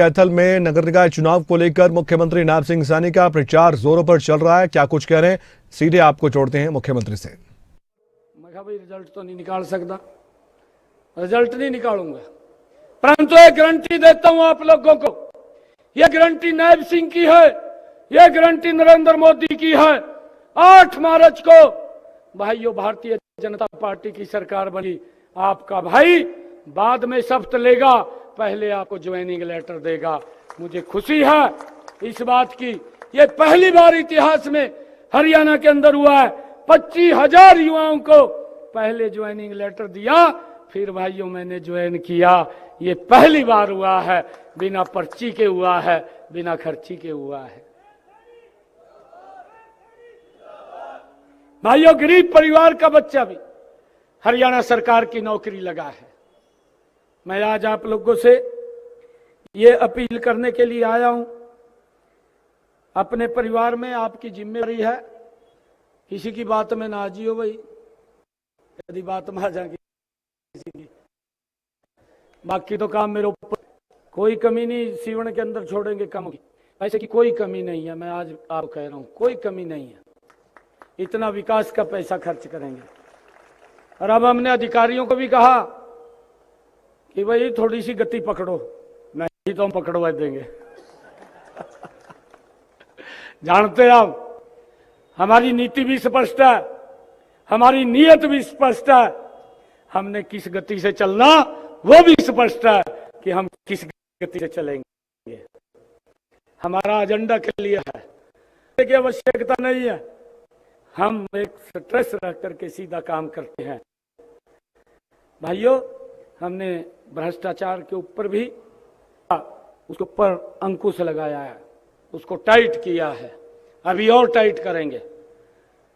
कैथल में नगर निकाय चुनाव को लेकर मुख्यमंत्री नायब सिंह सैनी का प्रचार जोरों पर चल रहा है। क्या कुछ कह रहे हैं, सीधे आपको जोड़ते हैं मुख्यमंत्री से। मैं कहा भाई रिजल्ट तो नहीं निकाल सकता, रिजल्ट नहीं निकालूंगा, परंतु एक गारंटी देता हूं आप लोगों को। यह गारंटी नायब सिंह की है, यह गारंटी नरेंद्र मोदी की है। 8 मार्च को भाइयों भारतीय जनता पार्टी की सरकार बनी। आपका भाई बाद में शपथ लेगा, पहले आपको ज्वाइनिंग लेटर देगा। मुझे खुशी है इस बात की, ये पहली बार इतिहास में हरियाणा के अंदर हुआ है। 25,000 युवाओं को पहले ज्वाइनिंग लेटर दिया, फिर भाइयों मैंने ज्वाइन किया। ये पहली बार हुआ है, बिना पर्ची के हुआ है, बिना खर्ची के हुआ है। भाइयों गरीब परिवार का बच्चा भी हरियाणा सरकार की नौकरी लगा है। मैं आज आप लोगों से ये अपील करने के लिए आया हूं, अपने परिवार में आपकी जिम्मेदारी है, किसी की बात में ना आजियो भाई, यदि बात में आ जाएगी किसी की, बाकी तो काम मेरे ऊपर। कोई कमी नहीं सीवन के अंदर छोड़ेंगे काम की, ऐसे की कोई कमी नहीं है। मैं आज आप कह रहा हूं कोई कमी नहीं है, इतना विकास का पैसा खर्च करेंगे। और अब हमने अधिकारियों को भी कहा कि भाई थोड़ी सी गति पकड़ो, नहीं तो हम पकड़वा देंगे। जानते हैं आप, हमारी नीति भी स्पष्ट है, हमारी नीयत भी स्पष्ट है। हमने किस गति से चलना वो भी स्पष्ट है कि हम किस गति से चलेंगे। हमारा एजेंडा के लिए है की आवश्यकता नहीं है, हम एक स्ट्रेस रख करके सीधा काम करते हैं। भाइयों हमने भ्रष्टाचार के ऊपर भी उसके ऊपर अंकुश लगाया है, उसको टाइट किया है, अभी और टाइट करेंगे।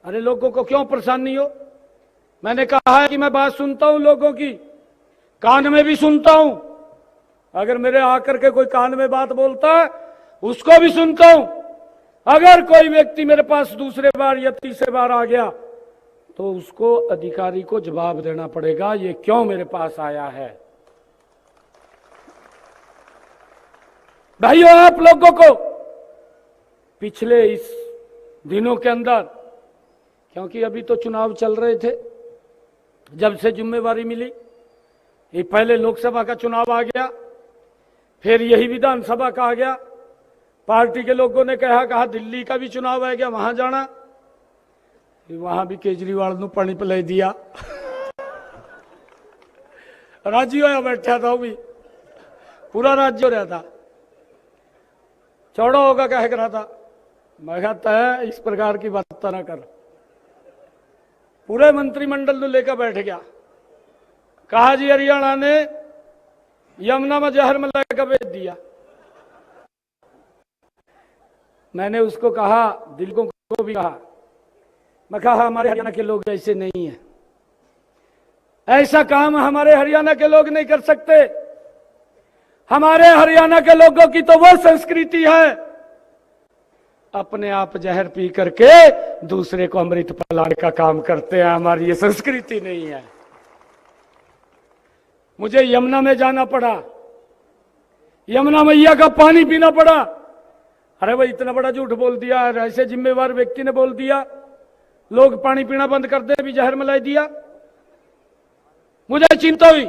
अरे लोगों को क्यों परेशानी हो? मैंने कहा है कि मैं बात सुनता हूं लोगों की, कान में भी सुनता हूं। अगर मेरे आकर के कोई कान में बात बोलता है उसको भी सुनता हूं। अगर कोई व्यक्ति मेरे पास दूसरे बार या तीसरे बार आ गया तो उसको अधिकारी को जवाब देना पड़ेगा, ये क्यों मेरे पास आया है। भाइयों आप लोगों को पिछले इस दिनों के अंदर, क्योंकि अभी तो चुनाव चल रहे थे, जब से जिम्मेवारी मिली, ये पहले लोकसभा का चुनाव आ गया, फिर यही विधानसभा का आ गया। पार्टी के लोगों ने कहा दिल्ली का भी चुनाव आ गया, वहां जाना, वहां भी केजरीवाल ने पानी पिलाई दिया। राज्य होया बैठा था, वो भी पूरा राज्य हो रहा था, चौड़ा होगा कह रहा था। मैं कहता है इस प्रकार की बात ना कर। पूरे मंत्रिमंडल ने लेकर बैठ गया, कहा जी हरियाणा ने यमुना में जहर में लेकर भेज दिया। मैंने उसको कहा, दिल को भी कहा, मैं कहा हमारे हरियाणा के लोग ऐसे नहीं है, ऐसा काम हमारे हरियाणा के लोग नहीं कर सकते। हमारे हरियाणा के लोगों की तो वो संस्कृति है, अपने आप जहर पी करके दूसरे को अमृत पिलाने का काम करते हैं। हमारी ये संस्कृति नहीं है। मुझे यमुना में जाना पड़ा, यमुना मैया का पानी पीना पड़ा। अरे भाई इतना बड़ा झूठ बोल दिया, ऐसे जिम्मेवार व्यक्ति ने बोल दिया, लोग पानी पीना बंद कर दे, भी जहर मिला दिया। मुझे चिंता हुई,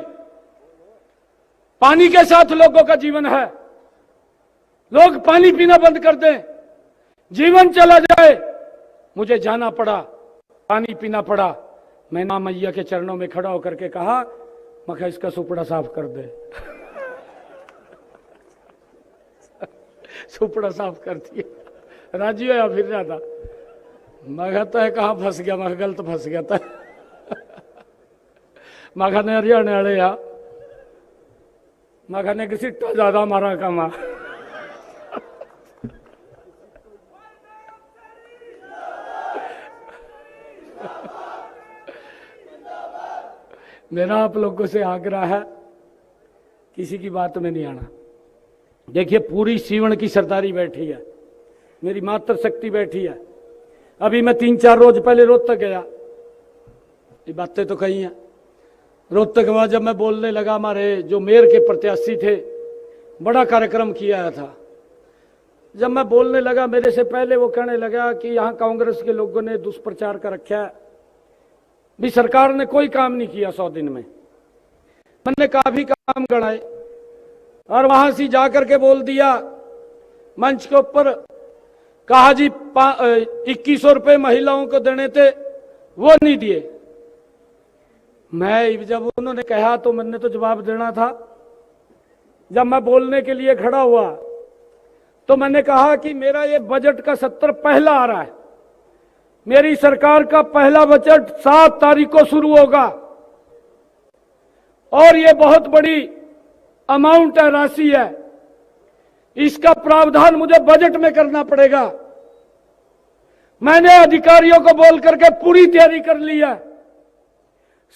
पानी के साथ लोगों का जीवन है, लोग पानी पीना बंद कर दें, जीवन चला जाए। मुझे जाना पड़ा, पानी पीना पड़ा। मैं मां मैया के चरणों में खड़ा होकर के कहा, मैं इसका सुपड़ा साफ कर दे। सुपड़ा साफ कर दिया, राजी होया फिर रहा था। मैं कहता है कहाँ फंस गया, मैं गलत फंस गया था। मैं कहने हरियाणा वाले या मैं कहने की सिट्टा ज्यादा मारा कमा। मेरा आप लोगों से आग्रह है, किसी की बात में नहीं आना। देखिए पूरी सीवन की सरदारी बैठी है, मेरी मातृ शक्ति बैठी है। अभी मैं 3-4 रोज पहले रोहतक गया, ये बातें तो कही हैं। रोहतक के बाद जब मैं बोलने लगा, हमारे जो मेयर के प्रत्याशी थे बड़ा कार्यक्रम किया था। जब मैं बोलने लगा, मेरे से पहले वो कहने लगा कि यहाँ कांग्रेस के लोगों ने दुष्प्रचार कर रखा है, भी सरकार ने कोई काम नहीं किया 100 दिन में। मैंने काफी काम गणाए और वहां से जाकर के बोल दिया मंच के ऊपर, कहा जी 2100 रुपए महिलाओं को देने थे, वो नहीं दिए। मैं जब उन्होंने कहा तो मैंने तो जवाब देना था। जब मैं बोलने के लिए खड़ा हुआ तो मैंने कहा कि मेरा ये बजट का सत्र पहला आ रहा है, मेरी सरकार का पहला बजट 7 तारीख को शुरू होगा और ये बहुत बड़ी अमाउंट है, राशि है, इसका प्रावधान मुझे बजट में करना पड़ेगा। मैंने अधिकारियों को बोल करके पूरी तैयारी कर ली है।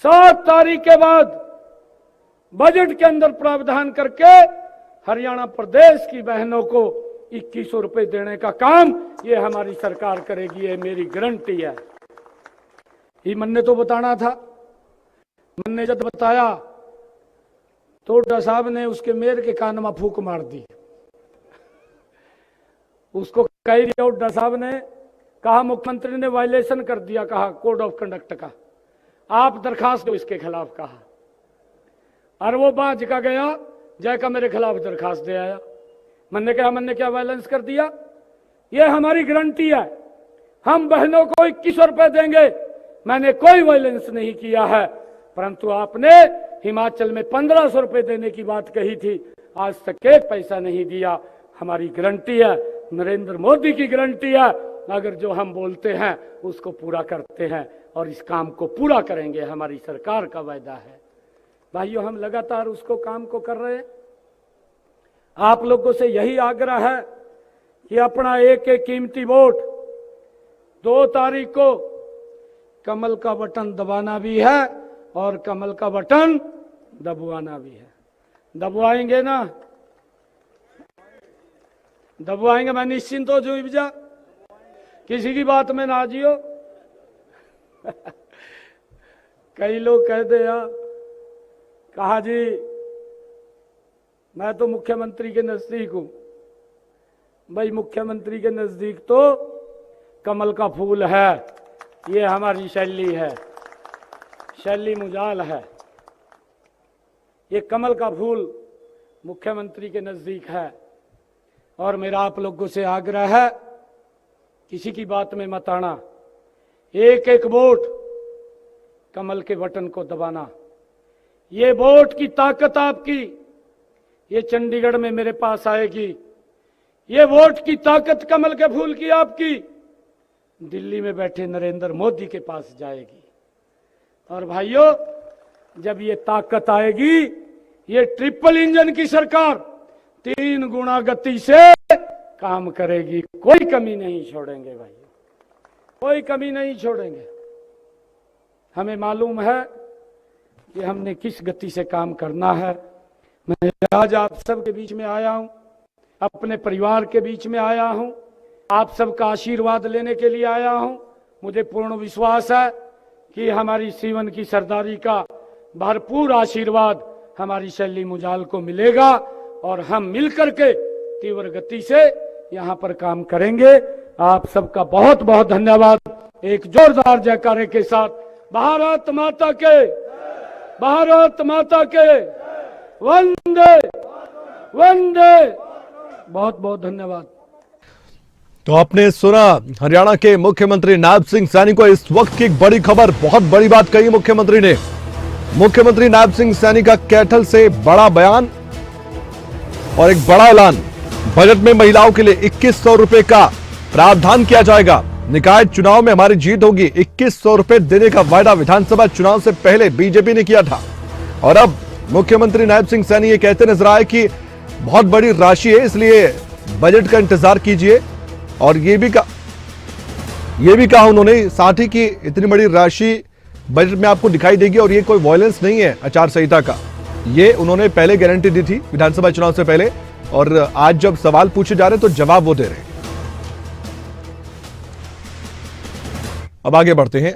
7 तारीख के बाद बजट के अंदर प्रावधान करके हरियाणा प्रदेश की बहनों को 2100 रुपए देने का काम ये हमारी सरकार करेगी, ये मेरी गारंटी है। ये मैंने तो बताना था। मैंने जब बताया तो डा साहब ने उसके मेयर के कान में फूंक मार दी। उसको कह दिया, डा साहब ने कहा मुख्यमंत्री ने वायलेशन कर दिया, कहा कोड ऑफ कंडक्ट का, आप दरखास्त दो इसके खिलाफ, कहा। और वो बाज का गया, जय का मेरे खिलाफ दरखास्त दे आया। मैंने कहा मैंने क्या वायलेंस कर दिया? ये हमारी गारंटी है, हम बहनों को 2100 रुपए देंगे। मैंने कोई वायलेंस नहीं किया है, परंतु आपने हिमाचल में 1500 रुपए देने की बात कही थी, आज तक एक पैसा नहीं दिया। हमारी गारंटी है, नरेंद्र मोदी की गारंटी है, अगर जो हम बोलते हैं उसको पूरा करते हैं और इस काम को पूरा करेंगे, हमारी सरकार का वायदा है। भाइयों, हम लगातार उसको काम को कर रहे हैं। आप लोगों से यही आग्रह है कि अपना एक एक कीमती वोट 2 तारीख को कमल का बटन दबाना भी है और कमल का बटन दबवाना भी है। दबवाएंगे ना? दबवाएंगे। मैं निश्चिंत हो जो जा, किसी की बात में ना जियो। कई लोग कहते यार, कहा जी मैं तो मुख्यमंत्री के नजदीक हूं। भाई, मुख्यमंत्री के नजदीक तो कमल का फूल है, ये हमारी शैली है, शैली मुजाल है। ये कमल का फूल मुख्यमंत्री के नजदीक है और मेरा आप लोगों से आग्रह है, किसी की बात में मत आना, एक एक वोट कमल के बटन को दबाना। ये वोट की ताकत आपकी, ये चंडीगढ़ में मेरे पास आएगी। ये वोट की ताकत कमल के फूल की आपकी दिल्ली में बैठे नरेंद्र मोदी के पास जाएगी। और भाइयों, जब ये ताकत आएगी, ये ट्रिपल इंजन की सरकार 3 गुना गति से काम करेगी, कोई कमी नहीं छोड़ेंगे भाइयों, कोई कमी नहीं छोड़ेंगे। हमें मालूम है कि हमने किस गति से काम करना है। मैं आज आप सबके बीच में आया हूं, अपने परिवार के बीच में आया हूं, आप सबका आशीर्वाद लेने के लिए आया हूं। मुझे पूर्ण विश्वास है कि हमारी सीवन की सरदारी का भरपूर आशीर्वाद हमारी शैली मुजाल को मिलेगा और हम मिलकर के तीव्र गति से यहां पर काम करेंगे। आप सबका बहुत बहुत धन्यवाद। एक जोरदार जयकारे के साथ भारत माता के, भारत माता के वंदे वंदे। बहुत बहुत धन्यवाद। तो आपने सुना हरियाणा के मुख्यमंत्री नायब सिंह सैनी को इस वक्त की बड़ी खबर, बहुत बड़ी बात कही मुख्यमंत्री ने। मुख्यमंत्री नायब सिंह सैनी का कैथल से बड़ा बयान और एक बड़ा ऐलान। बजट में महिलाओं के लिए 2100 रुपए का प्रावधान किया जाएगा। निकाय चुनाव में हमारी जीत होगी। 2100 रुपए देने का वायदा विधानसभा चुनाव से पहले बीजेपी ने किया था और अब मुख्यमंत्री नायब सिंह सैनी ये कहते नजर आए कि बहुत बड़ी राशि है, इसलिए बजट का इंतजार कीजिए। और ये भी कहा उन्होंने साथ ही कि इतनी बड़ी राशि बजट में आपको दिखाई देगी और ये कोई वायलेंस नहीं है आचार संहिता का। ये उन्होंने पहले गारंटी दी थी विधानसभा चुनाव से पहले और आज जब सवाल पूछे जा रहे हैं तो जवाब वो दे रहे हैं। अब आगे बढ़ते हैं।